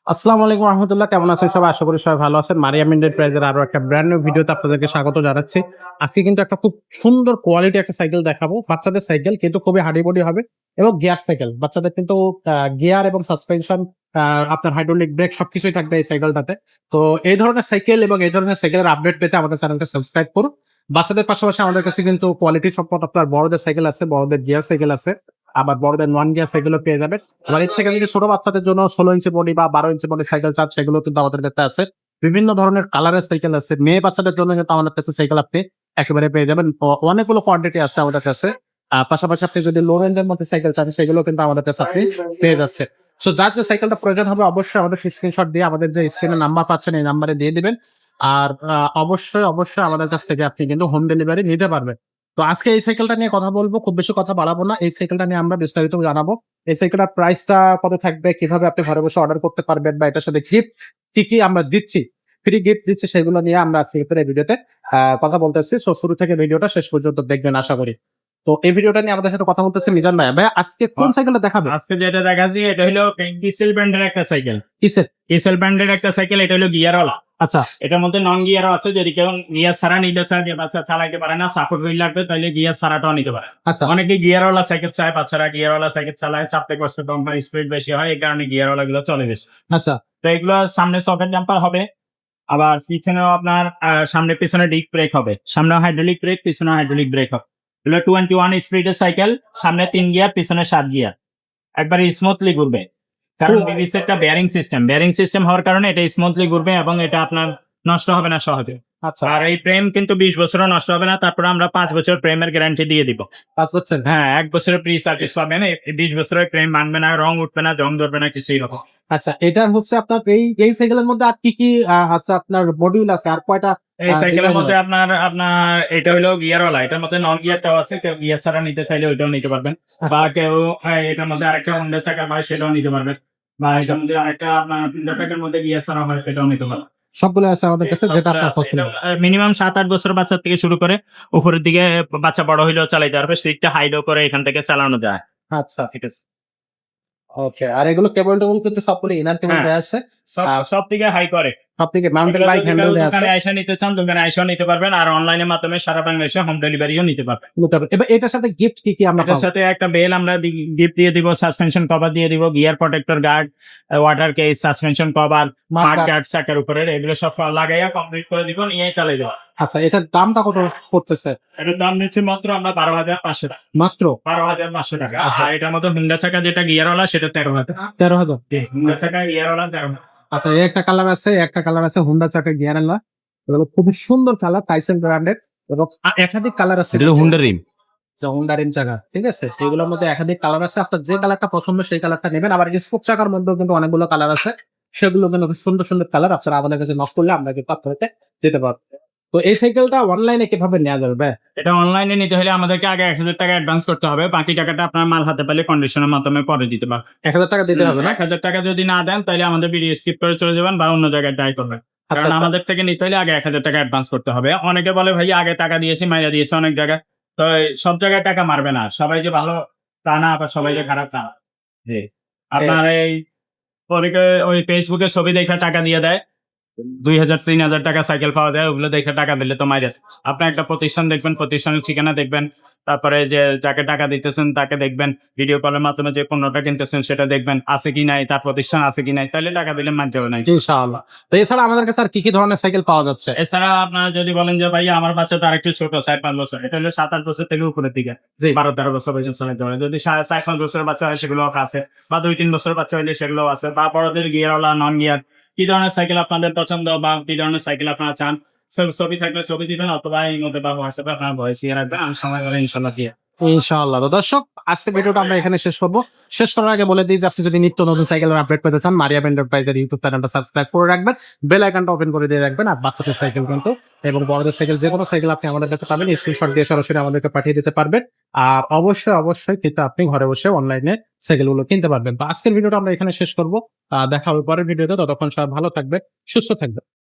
আসসালামু আলাইকুম রহমতুল্লাহ, কেমন আছেন সবাই? আশা করি সবাই ভালো আছেন। মারিয়াম এন্টারপ্রাইজের আরো একটা ব্র্যান্ড নিউ ভিডিওতে আপনাদেরকে স্বাগত জানাচ্ছি। আজকে কিন্তু একটা খুব সুন্দর কোয়ালিটি একটা সাইকেল দেখাবো। বাচ্চাদের সাইকেল কিন্তু খুবই হার্ডি বডি হবে এবং গিয়ার সাইকেল। বাচ্চাদের কিন্তু গিয়ার এবং সাসপেনশন, আপনার হাইড্রোলিক ব্রেক সবকিছুই থাকবে এই সাইকেলটাতে। তো এই ধরনের সাইকেল এবং এই ধরনের সাইকেলের আপডেট পেতে আমাদের চ্যানেলটা সাবস্ক্রাইব করুন। বাচ্চাদের পাশাপাশি আমাদের কাছে কিন্তু কোয়ালিটি সম্পন্ন আপনার বড়দের সাইকেল আছে, বড়দের গিয়ার সাইকেল আছে, আবার বড়দের নন গিয়ার সাইকেলও পেয়ে যাবেন। আবার এর থেকে যদি ছোট বাচ্চাদের জন্য 16 ইঞ্চি বডি বা 12 ইঞ্চি বডি সাইকেল চান, সেগুলো কিন্তু আমাদের কাছে আছে। বিভিন্ন ধরনের কালারের সাইকেল আছে। মেয়ে বাচ্চাদের জন্য কিন্তু আমাদের কাছে সাইকেল আপনি একেবারে পেয়ে যাবেন। অনেকগুলো কোয়ান্টিটি আছে আমাদের কাছে। পাশাপাশি আপনি যদি লো রেঞ্জের মধ্যে সাইকেল চান, সেগুলো কিন্তু আমাদের কাছে আপনি পেয়ে যাচ্ছে। সো যার যে সাইকেলটা প্রয়োজন হবে অবশ্যই আমাদের স্ক্রিনশট দিয়ে আমাদের যে স্ক্রিনে নাম্বার পাচ্ছেন এই নাম্বারে দিয়ে দিবেন। আর অবশ্যই আমাদের কাছ থেকে আপনি কিন্তু হোম ডেলিভারি নিতে পারবেন। তো আজকে এই সাইকেলটা নিয়ে কথা বলবো, খুব বেশি কথা বাড়াবো না। এই সাইকেলটা নিয়ে আমরা বিস্তারিত জানাবো। এই সাইকেলটার প্রাইসটা কত থাকবে, কিভাবে আপনি ঘরে বসে অর্ডার করতে পারবেন, বা এটার সাথে গিফট কি কি আমরা দিচ্ছি, ফ্রি গিফট দিচ্ছি, সেগুলো নিয়ে আমরা আজকে এই ভিডিওতে কথা বলতেছি। সো শুরু থেকে ভিডিওটা শেষ পর্যন্ত দেখবেন আশা করি। তো এই ভিডিওটা নিয়ে আমাদের সাথে কথা বলতেছে মিজান ভাই। ভাই আজকে কোন সাইকেলটা দেখাবে? আজকে যেটা দেখাচ্ছি এটা হলো কিসেল ব্র্যান্ডের একটা সাইকেল। কিসের? কিসেল ব্র্যান্ডের একটা সাইকেল, এটা হলো গিয়ারওয়ালা। আচ্ছা এটার মধ্যে নন গিয়ারও আছে, যদি কেউ গিয়ার ছাড়া নিতে চায়, যে বাচ্চা চালাইতে পারে না, সাপোর্ট হুইল লাগবে, তাহলে গিয়ার ছাড়াটাও নিতে পারে। আচ্ছা অনেকে গিয়ারওয়ালা সাইকেল চায়, বাচ্চারা গিয়ারওয়ালা সাইকেল চালায়, চাপতে কষ্ট কম হয়, স্পিড বেশি হয়, এই কারণে গিয়ারওয়ালা গুলো চলে বেশি। আচ্ছা তো এগুলো সামনে সকেট জাম্পার হবে, আবার পিছনেও আপনার সামনে পিছনে ডিস্ক ব্রেক হবে, সামনে হাইড্রোলিক ব্রেক, পিছনে হাইড্রোলিক ব্রেক হবে। এগুলো 21 স্পিডের সাইকেল, সামনে 3 গিয়ার, পিছনে 7 গিয়ার, একবারে স্মুথলি ঘুরবে। কারণ বিবিসি একটা বেয়ারিং সিস্টেম হওয়ার কারণে এটা স্মুথলি ঘুরবে এবং এটা আপনার নষ্ট হবে না সহজে। আচ্ছা। আর এই প্রেম কিন্তু 20 বছরও নষ্ট হবে না। তারপরে আমরা 5 বছর প্রেমের গ্যারান্টি দিয়ে দিব। 5 বছর? হ্যাঁ, 1 বছরের প্রি সার্ভিস পাবেন। 20 বছরের প্রেম মানবে না, রং উঠবে না, জং ধরবে না, কিছুই হবে। আচ্ছা, এটার হচ্ছে আপনার এই সাইকেলের মধ্যে আর কি কি আছে? আপনার মডিউল আছে আর কয়টা? এই সাইকেলের design মধ্যে আছে? আপনার আপনার এটা হলো গিয়ারওয়ালা, এটার মধ্যে নন গিয়ারটাও আছে। কেউ গিয়ার ছাড়া নিতে চাইলে ওইটাও নিতে পারবেন, বা কেউ এটার মধ্যে আরেকটা উন্ডে থাকা হয় সেটাও নিতে পারবেন, বা এটার মধ্যে আরেকটা আপনার প্যাকের মধ্যে গিয়ার ছাড়া হয় সেটাও নিতে পারবেন। সবগুলো আছে আমাদের কাছে, যেটা আপনার পছন্দ। মিনিমাম 7-8 বছর বাচ্চা থেকে শুরু করে উপরের দিকে বাচ্চা বড় হইলেও চালাইতে পারবে। সিটটা হাইডও করে এখান থেকে চালানো যায়। আচ্ছা ঠিক আছে। ওকে। আর এগুলো কেবল টেবল কিন্তু সবগুলো ইনার কেবল হ্যাঁ, দেয়া আছে। সব দিকে হাই করে। সব থেকে মাউন্টেন এগুলো বাইক যদি হ্যান্ডেল কেউ দেয়া আছে। দোকানে আইসা নিতে চান, দোকানে আইসাও নিতে পারবেন, আর অনলাইনের মাধ্যমে সারা বাংলাদেশে হোম ডেলিভারিও নিতে পারবেন। এবার এটার সাথে গিফট কি কি আমরা এটার পাবো? সাথে একটা বেল আমরা গিফট দিয়ে দিব, সাসপেনশন কভার দিয়ে দিব, gear protector guard, water case, suspension cover, mudguard চাকার উপরে, এগুলো সব লাগাইয়া কমপ্লিট করে দিব, নিয়ে চালাই দেবো। আচ্ছা, এটার দামটা কত পড়তেছে? এটার দাম নিচ্ছে মাত্র আমরা 12,500 টাকা। মাত্র 12,500 টাকা। আর এটার মতো হুন্ডা চাকা যেটা গিয়ারওয়ালা সেটা 13,000 টাকা। 13,000? হুন্ডা চাকা গিয়ারওয়ালা 13,000। আচ্ছা, এই একটা কালার আছে, একটা কালার আছে হুন্ডা চাকা গিয়ার আলা। এগুলো খুবই সুন্দর কালার, টাইসন ব্র্যান্ডের, এবং একাধিক কালার আছে। হুন্ডা রিম। হুন্ডা রিম চাকা, ঠিক আছে। সেগুলোর মধ্যে একাধিক কালার আছে, আপনার যে কালারটা পছন্দ সেই কালারটা নেবেন। আবার স্পোক চাকার মধ্যেও কিন্তু অনেকগুলো কালার আছে, সেগুলো কিন্তু খুব সুন্দর সুন্দর কালার। আপনারা আমাদের কাছে নক করলে আমরা কিন্তু আপনাদেরকে দিতে পারবো। তো এই সাইকেলটা অনলাইনে কিভাবে নেওয়া যাবে? এটা অনলাইনে নিতে হলে আমাদেরকে আগে 1,000 টাকা অ্যাডভান্স করতে হবে, বাকি টাকাটা আপনার মাল হাতে পেলে কন্ডিশনের মাধ্যমে পরে দিতে পারবেন। 1,000 টাকা দিতে হবে না? 1,000 টাকা যদি না দেন তাহলে আমাদের ভিডিও স্কিপ করে চলে যাবেন বা অন্য জায়গায় ট্রাই করবেন। আচ্ছা, কারণ আচ্ছা। আমাদের থেকে নিতে হলে আগে 1,000 টাকা অ্যাডভান্স করতে হবে। অনেকে বলে ভাই আগে টাকা দিয়েছি, মাইরা দিয়েছি অনেক জায়গায়। তো সব জায়গায় টাকা মারবে না, সবাই যে ভালো তা না, আবার সবাই যে খারাপ তা না। জি, আপনার এই অনেকে ওই ফেসবুকে ছবি দেখে টাকা দিয়ে দেয়, 2,000-3,000 টাকা সাইকেল পাওয়া যায়, ওগুলো দেখে টাকা দিলে তো মাইরে। আপনি একটা প্রতিষ্ঠান দেখবেন, প্রতিষ্ঠানের ঠিকানা দেখবেন, তারপরে যে যাকে টাকা দিতেছেন তাকে দেখবেন, ভিডিও কলের মাধ্যমে যে পণ্যটা কিনতেছেন সেটা দেখবেন আছে কি নাই, তার প্রতিষ্ঠান আছে কি নাই, তাহলে টাকা দিলে মানতে হবে না। ইনশাআল্লাহ। তো এছাড়া আমাদের কাছে আর কি কি ধরনের সাইকেল পাওয়া যাচ্ছে? এছাড়া আপনারা যদি বলেন যে ভাই আমার বাচ্চা তো আরেকটু ছোট, 4-5 বছর, এটা হলো 7-8 বছর থেকে উপরের দিকে, জি। 12-13 বছর পর্যন্ত চলে যাবে। যদি 4-5 বছরের বাচ্চা হয় সেগুলো আছে, বা 2-3 বছরের বাচ্চা হইলে সেগুলো আছে, বা বড়দের গিয়ারওয়ালা, নন গিয়ার, কি ধরনের সাইকেল আপনাদের পছন্দ বা কি ধরনের সাইকেল আপনারা চান, ছবি থাকলে ছবি দিবেন, অথবা এই মধ্যে বা হোয়াটসঅ্যাপে আপনার ভয়েস দিয়ে রাখবেন, আমি সময় করে ইনশাল্লাহ দিয়ে। ইনশাআল্লাহ। তো দর্শক, আজকে ভিডিওটা আমরা এখানে শেষ করবো। শেষ করার আগে বলে দিই যে আপনি যদি নিত্য নতুন সাইকেলের আপডেট পেতে চান, মারিয়াম এন্টারপ্রাইজের ইউটিউব চ্যানেলটা সাবস্ক্রাইব করে রাখবেন, বেল আইকনটা ওপেন করে দিয়ে রাখবেন। আর বাচ্চাদের সাইকেল কিন্তু এবং বড়দের সাইকেল, যে কোনো সাইকেল আপনি আমাদের কাছে পাবেন, স্ক্রিনশট দিয়ে সরাসরি আমাদেরকে পাঠিয়ে দিতে পারবেন। আর অবশ্যই কিন্তু আপনি ঘরে বসে অনলাইনে সাইকেলগুলো কিনতে পারবেন। তো আজকের ভিডিওটা আমরা এখানে শেষ করবো। দেখা হবে পরের ভিডিওতে। ততক্ষণ সবাই ভালো থাকবেন, সুস্থ থাকবেন।